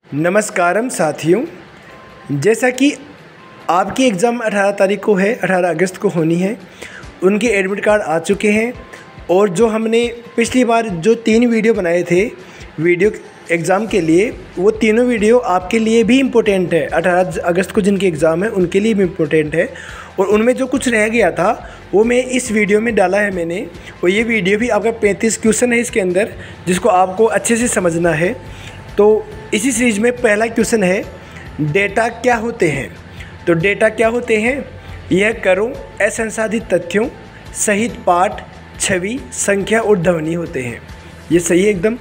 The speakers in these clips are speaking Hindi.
नमस्कारम साथियों, जैसा कि आपकी एग्ज़ाम 18 तारीख को है, 18 अगस्त को होनी है। उनके एडमिट कार्ड आ चुके हैं और जो हमने पिछली बार जो 3 वीडियो बनाए थे वीडियो एग्ज़ाम के लिए, वो तीनों वीडियो आपके लिए भी इम्पोर्टेंट है। 18 अगस्त को जिनके एग्ज़ाम है उनके लिए भी इम्पोर्टेंट है और उनमें जो कुछ रह गया था वो मैं इस वीडियो में डाला है मैंने। और ये वीडियो भी आपका 35 क्वेश्चन है इसके अंदर, जिसको आपको अच्छे से समझना है। तो इसी सीरीज में पहला क्वेश्चन है, डेटा क्या होते हैं। तो डेटा क्या होते हैं, यह करों असंसाधित तथ्यों सहित पाठ, छवि, संख्या और ध्वनि होते हैं। ये सही है एकदम।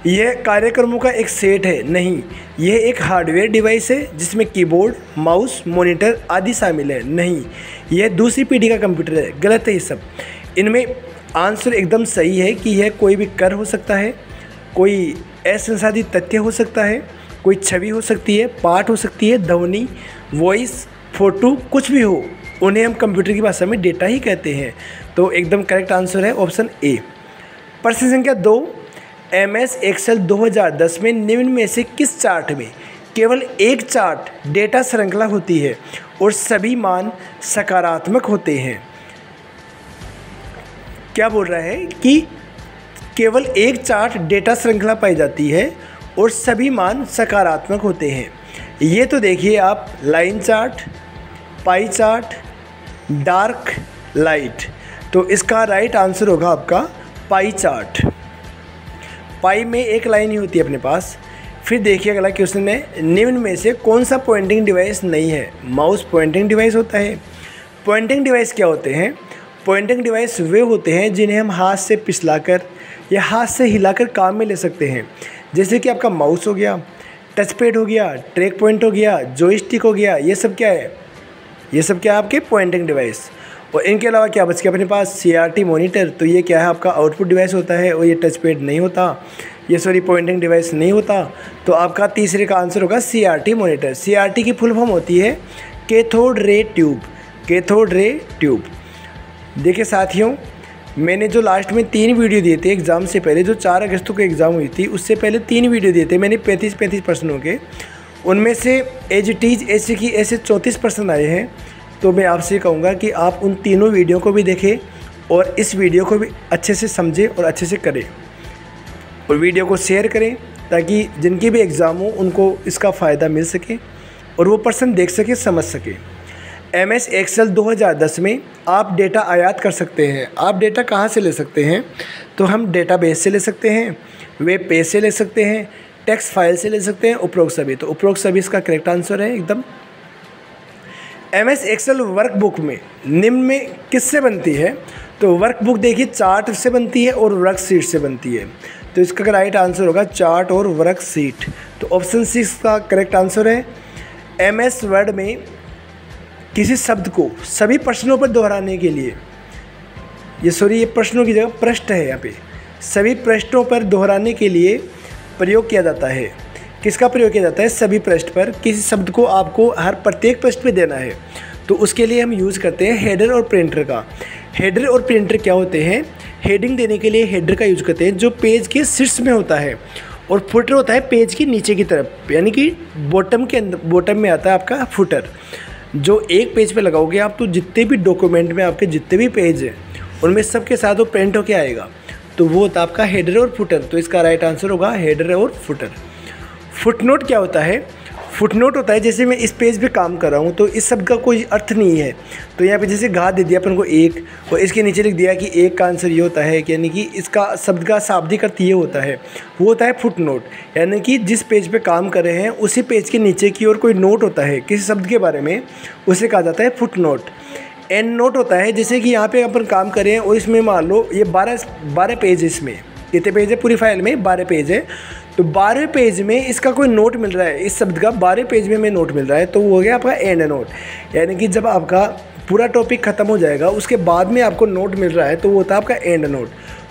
यह कार्यक्रमों का एक सेट है, नहीं, यह एक हार्डवेयर डिवाइस है जिसमें कीबोर्ड, माउस, मॉनिटर आदि शामिल है, नहीं, यह दूसरी पीढ़ी का कंप्यूटर है, गलत है ये सब। इनमें आंसर एकदम सही है कि यह कोई भी कर हो सकता है, कोई असंसाधित तथ्य हो सकता है, कोई छवि हो सकती है, पाठ हो सकती है, ध्वनि, वॉइस, फोटो, कुछ भी हो, उन्हें हम कंप्यूटर की भाषा में डेटा ही कहते हैं। तो एकदम करेक्ट आंसर है ऑप्शन ए। प्रश्न संख्या 2, MS एक्सेल 2010 में निम्न में से किस चार्ट में केवल एक चार्ट डेटा श्रृंखला होती है और सभी मान सकारात्मक होते हैं। क्या बोल रहा है कि केवल एक चार्ट डेटा श्रृंखला पाई जाती है और सभी मान सकारात्मक होते हैं। ये तो देखिए आप, line chart, pie chart, dark light. तो इसका राइट आंसर होगा आपका पाई चार्ट। पाई में एक लाइन ही होती है अपने पास। फिर देखिए अगला क्वेश्चन है, निम्न में से कौन सा पॉइंटिंग डिवाइस नहीं है। माउस पॉइंटिंग डिवाइस होता है। पॉइंटिंग डिवाइस क्या होते हैं? पॉइंटिंग डिवाइस वे होते हैं जिन्हें हम हाथ से पिछलाकर या हाथ से हिलाकर काम में ले सकते हैं। जैसे कि आपका माउस हो गया, टच पैड हो गया, ट्रैक पॉइंट हो गया, जॉयस्टिक हो गया, ये सब क्या है? ये सब क्या है आपके पॉइंटिंग डिवाइस। और इनके अलावा क्या बच गया अपने पास? CRT monitor. तो ये क्या है आपका आउटपुट डिवाइस होता है और ये टच पैड नहीं होता, ये सॉरी पॉइंटिंग डिवाइस नहीं होता। तो आपका तीसरे का आंसर होगा CRT मॉनिटर। CRT की फुल फॉर्म होती है cathode ray tube. Cathode ray tube. देखिए साथियों, मैंने जो लास्ट में 3 वीडियो दिए थे एग्ज़ाम से पहले, जो 4 अगस्त को एग्ज़ाम हुई थी उससे पहले 3 वीडियो दिए थे मैंने 35 प्रश्नों के। उनमें से एज इट इज़ ऐसे की ऐसे 34 प्रश्न आए हैं। तो मैं आपसे कहूँगा कि आप उन तीनों वीडियो को भी देखें और इस वीडियो को भी अच्छे से समझें और अच्छे से करें और वीडियो को शेयर करें ताकि जिनके भी एग्ज़ाम हो उनको इसका फ़ायदा मिल सके और वो प्रश्न देख सके, समझ सके। MS एक्सेल 2010 में आप डेटा आयात कर सकते हैं। आप डेटा कहाँ से ले सकते हैं? तो हम डेटाबेस से ले सकते हैं, वेब पेज से ले सकते हैं, टेक्स्ट फाइल से ले सकते हैं, उपरोक्त सभी। तो उपरोक्त सभी इसका करेक्ट आंसर है एकदम। MS एक्सेल वर्कबुक में निम्न में किससे बनती है? तो वर्कबुक देखिए चार्ट से बनती है और वर्कशीट से बनती है। तो इसका राइट आंसर होगा चार्ट और वर्कशीट। तो ऑप्शन 6 का करेक्ट आंसर है। MS वर्ड में किसी शब्द को सभी प्रश्नों पर दोहराने के लिए, ये प्रश्नों की जगह पृष्ठ है, यहाँ पे सभी पृष्ठों पर दोहराने के लिए प्रयोग किया जाता है। किसका प्रयोग किया जाता है? सभी पृष्ठ पर। किसी शब्द को आपको हर प्रत्येक पृष्ठ पे देना है तो उसके लिए हम यूज़ करते हैं हेडर और प्रिंटर का। हेडर और प्रिंटर क्या होते हैं? हेडिंग देने के लिए हेडर का यूज़ करते हैं जो पेज के शीर्ष में होता है, और फुटर होता है पेज की नीचे की तरफ, यानी कि बॉटम के अंदर, बॉटम में आता है आपका फुटर, जो एक पेज पे लगाओगे आप तो जितने भी डॉक्यूमेंट में आपके जितने भी पेज हैं उनमें सबके साथ वो प्रिंट होके आएगा। तो वो होता है आपका हेडर और फुटर। तो इसका राइट आंसर होगा हेडर और फुटर। फुटनोट क्या होता है? फुटनोट होता है, जैसे मैं इस पेज पे काम कर रहा हूँ तो इस शब्द का कोई अर्थ नहीं है, तो यहाँ पे जैसे घा दे दिया अपन को एक, और इसके नीचे लिख दिया कि एक का आंसर ये होता है, यानी कि इसका शब्द का शाब्दिक अर्थ ये होता है, वो होता है फुटनोट। यानी कि जिस पेज पे काम कर रहे हैं उसी पेज के नीचे की ओर कोई नोट होता है किसी शब्द के बारे में, उसे कहा जाता है फुटनोट। एंड नोट होता है, जैसे कि यहाँ पे अपन काम कर रहे हैं और इसमें मान लो ये 12 पेज, इसमें कितने पेज है? पूरी फाइल में 12 पेज है। तो 12वें पेज में इसका कोई नोट मिल रहा है, इस शब्द का 12वें पेज में हमें नोट मिल रहा है, तो वो हो गया आपका एंड नोट। यानी कि जब आपका पूरा टॉपिक ख़त्म हो जाएगा उसके बाद में आपको नोट मिल रहा है तो वो होता है आपका एंड नोट।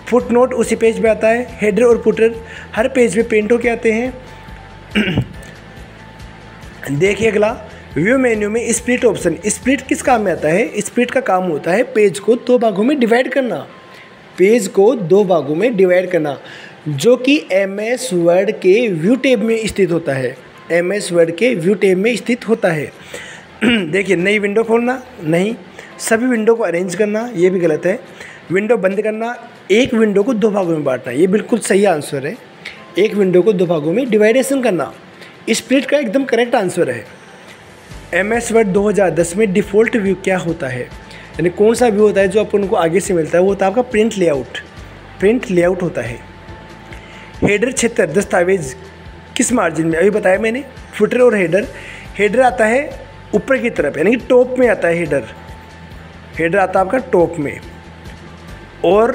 फुट नोट उसी पेज पे आता है। हेडर और फुटर हर पेज पे प्रिंट होके आते हैं। देखिए अगला, व्यू मेन्यू में स्प्लिट ऑप्शन। स्प्लिट किस काम में आता है? स्प्लिट का काम होता है पेज को 2 भागों में डिवाइड करना। पेज को 2 भागों में डिवाइड करना, जो कि MS वर्ड के व्यू टैब में स्थित होता है। MS वर्ड के व्यू टैब में स्थित होता है। देखिए, नई विंडो खोलना नहीं, सभी विंडो को अरेंज करना ये भी गलत है, विंडो बंद करना, एक विंडो को 2 भागों में बांटना ये बिल्कुल सही आंसर है, एक विंडो को 2 भागों में डिवाइडेशन करना स्प्लिट का एकदम करेक्ट आंसर है। MS वर्ड 2010 में डिफ़ॉल्ट व्यू क्या होता है, यानी कौन सा व्यू होता है जो अपन को आगे से मिलता है, वो होता है आपका प्रिंट लेआउट होता है। हेडर क्षेत्र दस्तावेज किस मार्जिन में, अभी बताया मैंने, फुटर और हेडर आता है ऊपर की तरफ यानी कि टॉप में आता है, हेडर आता है आपका टॉप में और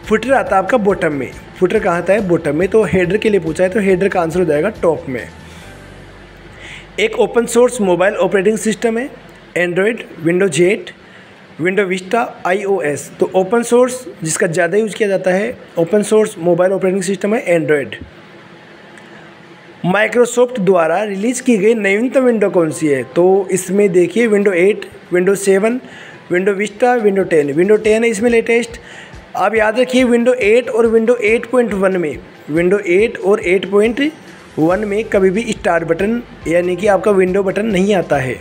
फुटर आता है आपका बॉटम में। फुटर कहाँ आता है, बॉटम में, तो हेडर के लिए पूछा है तो हेडर का आंसर हो जाएगा टॉप में। एक open source mobile operating system है, Android, Windows 8, window Vista, iOS। तो ओपन सोर्स जिसका ज़्यादा यूज किया जाता है open source mobile operating system है एंड्रॉयड। माइक्रोसॉफ्ट द्वारा रिलीज़ की गई नवीनतम विंडो कौन सी है, तो इसमें देखिए window 8, window 7, window Vista, window 10। Window 10 है इसमें लेटेस्ट। आप याद रखिए विंडो 8 और विंडो 8.1 में, विंडो 8 और 8.1 में कभी भी स्टार्ट बटन यानी कि आपका विंडो बटन नहीं आता है,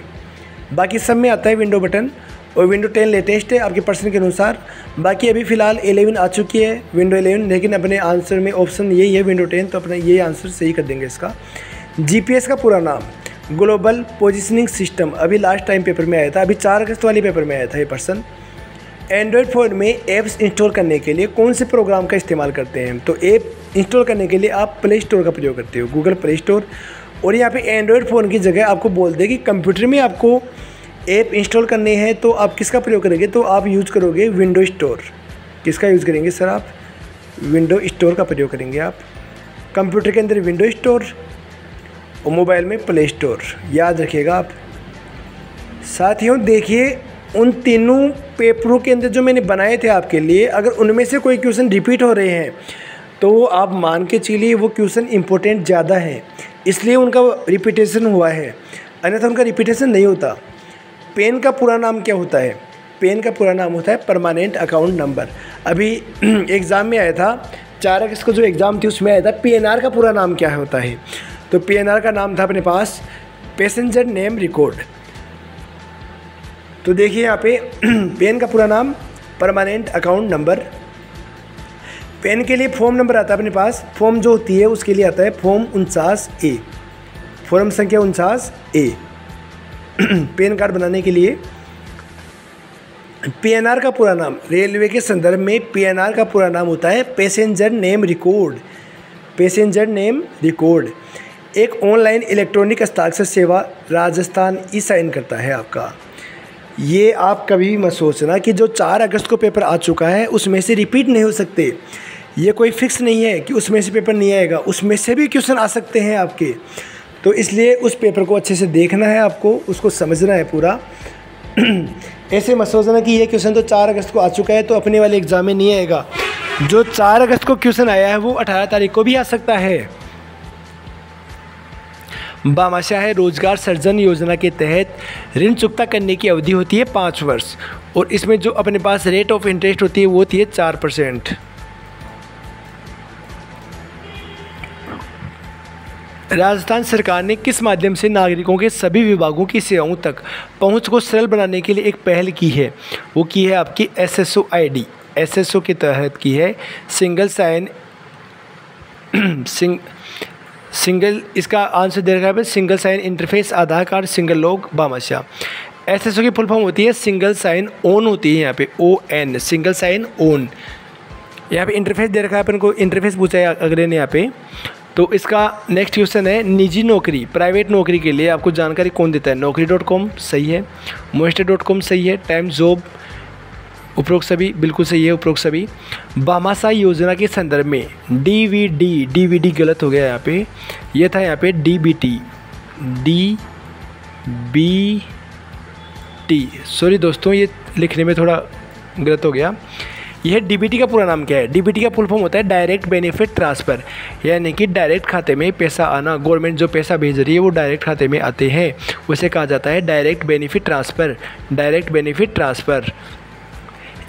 बाकी सब में आता है विंडो बटन। और विंडो 10 लेटेस्ट है आपके पर्सन के अनुसार। बाकी अभी फ़िलहाल 11 आ चुकी है, विंडो 11, लेकिन अपने आंसर में ऑप्शन यही है विंडो 10, तो अपना ये आंसर सही कर देंगे इसका। GPS का पूरा नाम ग्लोबल पोजिशनिंग सिस्टम, अभी लास्ट टाइम पेपर में आया था, अभी 4 अगस्त वाले पेपर में आया था ये पर्सन। एंड्रॉयड फ़ोन में ऐप्स इंस्टॉल करने के लिए कौन से प्रोग्राम का इस्तेमाल करते हैं, तो ऐप इंस्टॉल करने के लिए आप प्ले स्टोर का प्रयोग करते हो, गूगल प्ले स्टोर। और यहाँ पे एंड्रॉयड फ़ोन की जगह आपको बोल दे कि कंप्यूटर में आपको ऐप इंस्टॉल करने हैं तो आप किसका प्रयोग करेंगे, तो आप यूज़ करोगे विंडो स्टोर। किसका यूज़ करेंगे सर आप, विंडो स्टोर का प्रयोग करेंगे आप। कंप्यूटर के अंदर विंडो स्टोर और मोबाइल में प्ले स्टोर, याद रखिएगा आप। साथियों देखिए, उन तीनों पेपरों के अंदर जो मैंने बनाए थे आपके लिए, अगर उनमें से कोई क्वेश्चन रिपीट हो रहे हैं तो आप मान के चलिए वो क्वेश्चन इम्पोर्टेंट ज़्यादा है, इसलिए उनका रिपीटेशन हुआ है, अन्यथा उनका रिपीटेशन नहीं होता। पेन का पूरा नाम क्या होता है, पेन का पूरा नाम होता है परमानेंट अकाउंट नंबर। अभी एग्ज़ाम में आया था 4 अगस्त को जो एग्ज़ाम थी उसमें आया था PNR का पूरा नाम क्या होता है, तो PNR का नाम था अपने पास पैसेंजर नेम रिकॉर्ड। तो देखिए यहाँ पे पेन का पूरा नाम परमानेंट अकाउंट नंबर। पेन के लिए फॉर्म नंबर आता है अपने पास, फॉर्म जो होती है उसके लिए आता है फॉर्म 49A, फॉर्म संख्या 49A। पेन कार्ड बनाने के लिए PNR का पूरा नाम, रेलवे के संदर्भ में PNR का पूरा नाम होता है passenger name record, passenger name record. एक ऑनलाइन इलेक्ट्रॉनिक हस्ताक्षर सेवा राजस्थान ई-साइन करता है आपका। ये आप कभी भी मत सोचना कि जो 4 अगस्त को पेपर आ चुका है उसमें से रिपीट नहीं हो सकते, ये कोई फिक्स नहीं है कि उसमें से पेपर नहीं आएगा, उसमें से भी क्वेश्चन आ सकते हैं आपके। तो इसलिए उस पेपर को अच्छे से देखना है आपको, उसको समझना है पूरा। ऐसे मत सोचना कि ये क्वेश्चन तो 4 अगस्त को आ चुका है तो अपने वाले एग्ज़ाम में नहीं आएगा। जो 4 अगस्त को क्वेश्चन आया है वो 18 तारीख को भी आ सकता है। भामाशाह रोजगार सृजन योजना के तहत ऋण चुकता करने की अवधि होती है 5 वर्ष और इसमें जो अपने पास रेट ऑफ इंटरेस्ट होती है वो होती है 4%। राजस्थान सरकार ने किस माध्यम से नागरिकों के सभी विभागों की सेवाओं तक पहुंच को सरल बनाने के लिए एक पहल की है, वो की है आपकी SSO ID, SSO के तहत की है सिंगल साइन सिंगल, इसका आंसर दे रखा है single sign interface Aadhaar card single log Bhamashah. SSO की फुल फॉर्म होती है सिंगल साइन ऑन होती है यहाँ पे ON, सिंगल साइन ऑन। यहाँ पे इंटरफेस दे रखा है अपन को, इंटरफेस पूछा है अगले ने यहाँ पे। तो इसका नेक्स्ट क्वेश्चन है निजी नौकरी, प्राइवेट नौकरी के लिए आपको जानकारी कौन देता है, naukri.com सही है, moisture.com सही है, टाइम जॉब उपरोक्त सभी बिल्कुल सही है, उपरोक्त सभी। भामाशाह योजना के संदर्भ में DVD गलत हो गया यहाँ पे, ये था यहाँ पे DBT, सॉरी दोस्तों ये लिखने में थोड़ा गलत हो गया। यह DBT का पूरा नाम क्या है, DBT का फुल फॉर्म होता है डायरेक्ट बेनिफिट ट्रांसफ़र, यानी कि डायरेक्ट खाते में पैसा आना, गवर्नमेंट जो पैसा भेज रही है वो डायरेक्ट खाते में आते हैं, उसे कहा जाता है direct benefit transfer, direct benefit transfer.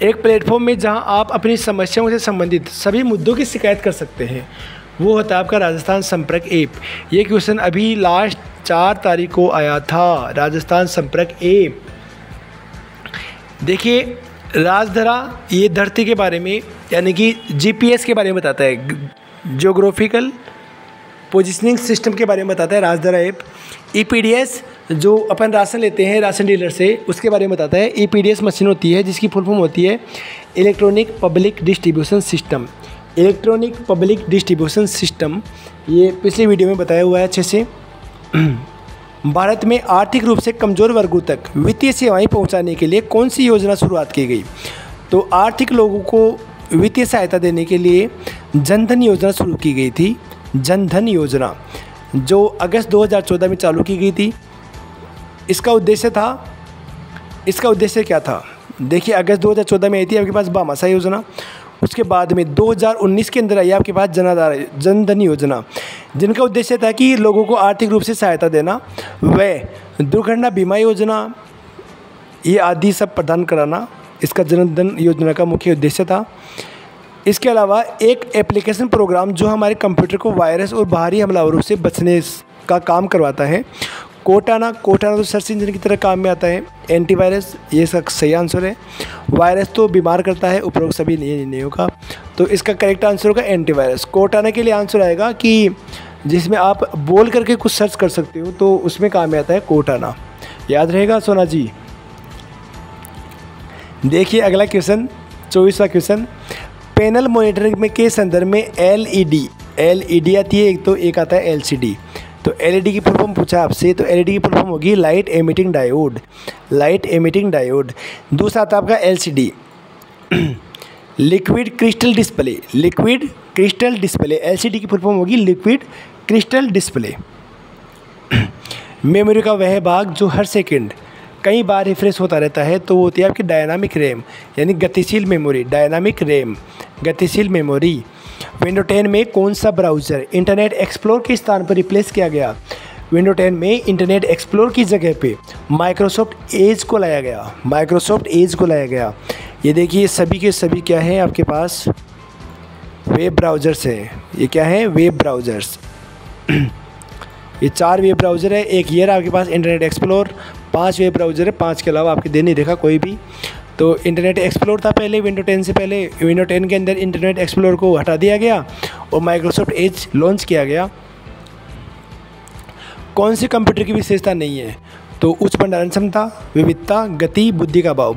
एक प्लेटफॉर्म में जहां आप अपनी समस्याओं से संबंधित सभी मुद्दों की शिकायत कर सकते हैं, वो होता है आपका राजस्थान संपर्क ऐप। ये क्वेश्चन अभी लास्ट 4 तारीख को आया था, राजस्थान संपर्क ऐप। देखिए राजधरा ये धरती के बारे में यानी कि जीपीएस के बारे में बताता है, ज्योग्राफिकल पोजिशनिंग सिस्टम के बारे में बताता है राजधरा ऐप। ईपीडीएस जो अपन राशन लेते हैं राशन डीलर से, उसके बारे में बताता है। ईपीडीएस मशीन होती है जिसकी फुल फॉर्म होती है electronic public distribution system. Electronic public distribution system ये पिछले वीडियो में बताया हुआ है अच्छे से। भारत में आर्थिक रूप से कमज़ोर वर्गों तक वित्तीय सेवाएं पहुंचाने के लिए कौन सी योजना शुरुआत की गई? तो आर्थिक लोगों को वित्तीय सहायता देने के लिए जनधन योजना शुरू की गई थी। जनधन योजना जो अगस्त 2014 में चालू की गई थी। इसका उद्देश्य क्या था? देखिए अगस्त 2014 में आई थी आपके पास भामाशाह योजना। उसके बाद में 2019 के अंदर आई आपके पास जनधन योजना, जिनका उद्देश्य था कि लोगों को आर्थिक रूप से सहायता देना। वह दुर्घटना बीमा योजना ये आदि सब प्रदान कराना इसका जनधन योजना का मुख्य उद्देश्य था। इसके अलावा एक एप्लीकेशन प्रोग्राम जो हमारे कंप्यूटर को वायरस और बाहरी हमलावरों से बचने का काम करवाता है। कोटाना तो सर्च इंजन की तरह काम में आता है। एंटीवायरस ये इसका सही आंसर है। वायरस तो बीमार करता है, उपरोक्त सभी नहीं होगा, तो इसका करेक्ट आंसर होगा एंटीवायरस। कोटाना के लिए आंसर आएगा कि जिसमें आप बोल करके कुछ सर्च कर सकते हो, तो उसमें काम में आता है कोटाना। याद रहेगा सोना जी। देखिए अगला क्वेश्चन 24वां क्वेश्चन, पैनल मॉनिटरिंग में के संदर्भ में एलईडी आती है एक, तो एक आता है एलसीडी। तो एलईडी की फुल फॉर्म पूछा आपसे, तो एलईडी की फुल फॉर्म होगी light emitting diode. Light emitting diode. दूसरा आता है आपका LCD, liquid crystal display. Liquid crystal display, LCD की फुल फॉर्म होगी लिक्विड क्रिस्टल डिस्प्ले। मेमोरी का वह भाग जो हर सेकंड कई बार रिफ्रेश होता रहता है, तो वो होती है आपकी डायनामिक रैम यानी गतिशील मेमोरी। डायनामिक रैम, गतिशील मेमोरी। विंडो 10 में कौन सा ब्राउज़र इंटरनेट एक्सप्लोर के स्थान पर रिप्लेस किया गया? विंडो 10 में इंटरनेट एक्सप्लोर की जगह पे माइक्रोसॉफ्ट एज को लाया गया। माइक्रोसॉफ्ट एज को लाया गया। ये देखिए सभी के सभी क्या हैं आपके पास? वेब ब्राउज़र्स हैं। ये क्या है? Web browsers. ये 4 वेब ब्राउज़र है। एक ये आपके पास इंटरनेट एक्सप्लोर। 5 वेब ब्राउज़र है, 5 के अलावा आपके दे नहीं देखा कोई भी। तो इंटरनेट एक्सप्लोर था पहले विंडो 10 से पहले। विंडो 10 के अंदर इंटरनेट एक्सप्लोर को हटा दिया गया और माइक्रोसॉफ्ट एज लॉन्च किया गया। कौन से कंप्यूटर की विशेषता नहीं है? तो उच्च भंडारण क्षमता, विविधता, गति, बुद्धि का भाव।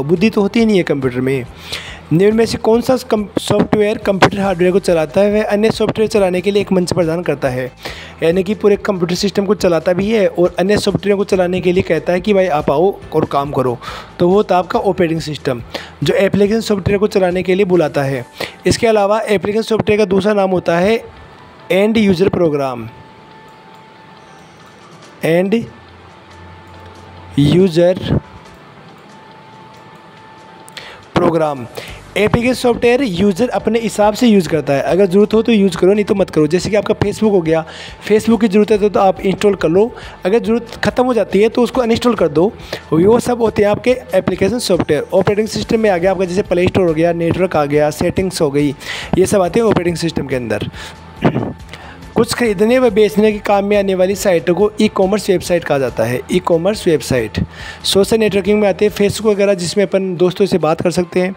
बुद्धि तो होती ही नहीं है कंप्यूटर में। निम्न में से कौन सा सॉफ्टवेयर कंप्यूटर हार्डवेयर को चलाता है? वह अन्य सॉफ्टवेयर चलाने के लिए एक मंच प्रदान करता है, यानी कि पूरे कंप्यूटर सिस्टम को चलाता भी है और अन्य सॉफ्टवेयर को चलाने के लिए कहता है कि भाई आप आओ और काम करो। तो वो था आपका ऑपरेटिंग सिस्टम, जो एप्लीकेशन सॉफ्टवेयर को चलाने के लिए बुलाता है। इसके अलावा एप्लीकेशन सॉफ्टवेयर का दूसरा नाम होता है end user program. End user program. Application software user अपने हिसाब से यूज़ करता है। अगर ज़रूरत हो तो यूज़ करो, नहीं तो मत करो। जैसे कि आपका फेसबुक हो गया, फेसबुक की ज़रूरत है तो आप इंस्टॉल कर लो। अगर ज़रूरत ख़त्म हो जाती है तो उसको अनइंस्टॉल कर दो। वो सब होते हैं आपके एप्लीकेशन सॉफ्टवेयर। ऑपरेटिंग सिस्टम में आ गया आपका, जैसे प्ले स्टोर हो गया, नेटवर्क आ गया, सेटिंग्स हो गई, ये सब आते हैं ऑपरेटिंग सिस्टम के अंदर। कुछ खरीदने व बेचने के काम में आने वाली साइटों को ई कॉमर्स वेबसाइट कहा जाता है। E commerce website. Social networking में आते हैं फेसबुक वगैरह, जिसमें अपन दोस्तों से बात कर सकते हैं।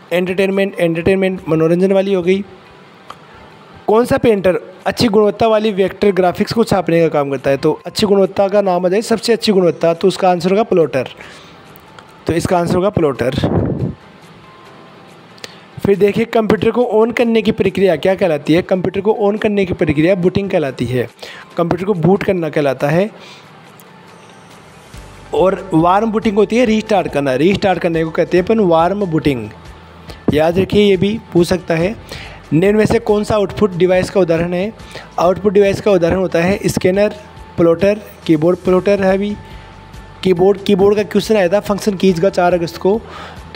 एंटरटेनमेंट मनोरंजन वाली हो गई। कौन सा पेंटर अच्छी गुणवत्ता वाली वेक्टर ग्राफिक्स को छापने का काम करता है? तो अच्छी गुणवत्ता का नाम आ जाए, सबसे अच्छी गुणवत्ता, तो उसका आंसर होगा प्लॉटर। तो इसका आंसर होगा प्लॉटर। फिर देखिए कंप्यूटर को ऑन करने की प्रक्रिया क्या कहलाती है? कंप्यूटर को ऑन करने की प्रक्रिया बूटिंग कहलाती है। कंप्यूटर को बूट करना कहलाता है। और वार्म बूटिंग होती है रीस्टार्ट करना। रीस्टार्ट करने को कहते हैं अपन वार्म बूटिंग। याद रखिए, ये भी पूछ सकता है। निम्न में से कौन सा आउटपुट डिवाइस का उदाहरण है? आउटपुट डिवाइस का उदाहरण होता है स्कैनर, प्लॉटर, कीबोर्ड। प्लॉटर है अभी कीबोर्ड का क्वेश्चन आया था फंक्शन कीज का 4 अगस्त को,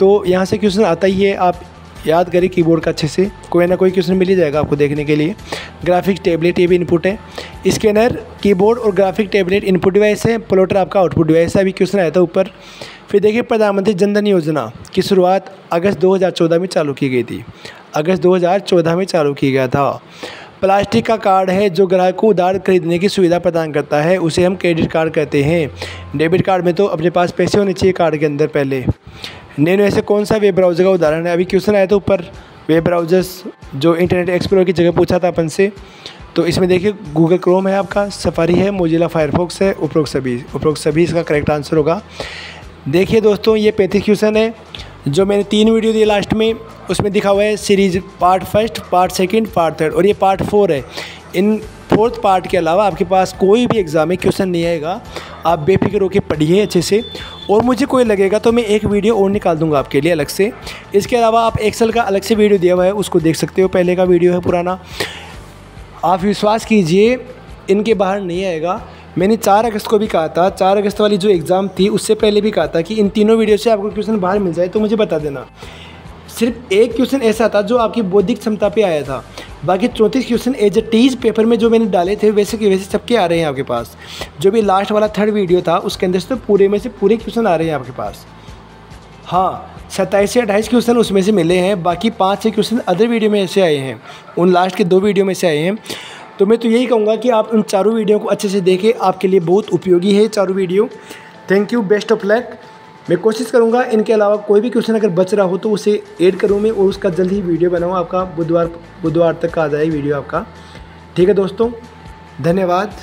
तो यहाँ से क्वेश्चन आता ही है। आप याद करें कीबोर्ड का अच्छे से, कोई ना कोई क्वेश्चन मिल ही जाएगा आपको देखने के लिए। ग्राफिक्स टैबलेट ये भी इनपुट है। स्कैनर, कीबोर्ड और ग्राफिक टैबलेट इनपुट डिवाइस है। प्लॉटर आपका आउटपुट डिवाइस है। अभी क्वेश्चन आया था ऊपर। फिर देखिए प्रधानमंत्री जनधन योजना की शुरुआत अगस्त 2014 में चालू की गई थी। अगस्त 2014 में चालू किया गया था। प्लास्टिक का कार्ड है जो ग्राहक को उधार खरीदने की सुविधा प्रदान करता है, उसे हम क्रेडिट कार्ड कहते हैं। डेबिट कार्ड में तो अपने पास पैसे होने चाहिए कार्ड के अंदर पहले। नैनो ऐसे कौन सा वेब ब्राउज़र का उदाहरण है? अभी क्वेश्चन आया था ऊपर वेब ब्राउज़र्स जो इंटरनेट एक्सप्लोरर की जगह पूछा था अपन से। तो इसमें देखिए गूगल क्रोम है आपका, सफारी है, मोजिला फायरफॉक्स है, उपरोक्त सभी इसका करेक्ट आंसर होगा। देखिए दोस्तों ये 35 क्वेश्चन है जो मैंने 3 वीडियो दिए लास्ट में, उसमें दिखा हुआ है series part first, part second, part third और ये पार्ट 4 है। इन 4th पार्ट के अलावा आपके पास कोई भी एग्ज़ाम में क्वेश्चन नहीं आएगा, आप बेफिक्र होकर पढ़िए अच्छे से। और मुझे कोई लगेगा तो मैं एक वीडियो और निकाल दूंगा आपके लिए अलग से। इसके अलावा आप एक्सेल का अलग से वीडियो दिया हुआ है, उसको देख सकते हो, पहले का वीडियो है पुराना। आप विश्वास कीजिए इनके बाहर नहीं आएगा। मैंने 4 अगस्त को भी कहा था, 4 अगस्त वाली जो एग्ज़ाम थी उससे पहले भी कहा था कि इन तीनों वीडियो से आपको क्वेश्चन बाहर मिल जाए तो मुझे बता देना। सिर्फ एक क्वेश्चन ऐसा था जो आपकी बौद्धिक क्षमता पे आया था, बाकी 34 क्वेश्चन एज ए टीज पेपर में जो मैंने डाले थे वैसे के वैसे सबके आ रहे हैं आपके पास। जो भी लास्ट वाला 3rd वीडियो था उसके अंदर से तो पूरे में से पूरे क्वेश्चन आ रहे हैं आपके पास। हाँ 27 से 28 क्वेश्चन उसमें से मिले हैं, बाकी 5-6 क्वेश्चन अदर वीडियो में ऐसे आए हैं, उन लास्ट के 2 वीडियो में से आए हैं। तो मैं तो यही कहूँगा कि आप उन चारों वीडियो को अच्छे से देखें, आपके लिए बहुत उपयोगी है चारों video. Thank you, best of luck. मैं कोशिश करूँगा इनके अलावा कोई भी क्वेश्चन अगर बच रहा हो तो उसे ऐड करूँ मैं और उसका जल्द ही वीडियो बनाऊँ, आपका बुधवार तक आ जाए वीडियो आपका। ठीक है दोस्तों, धन्यवाद।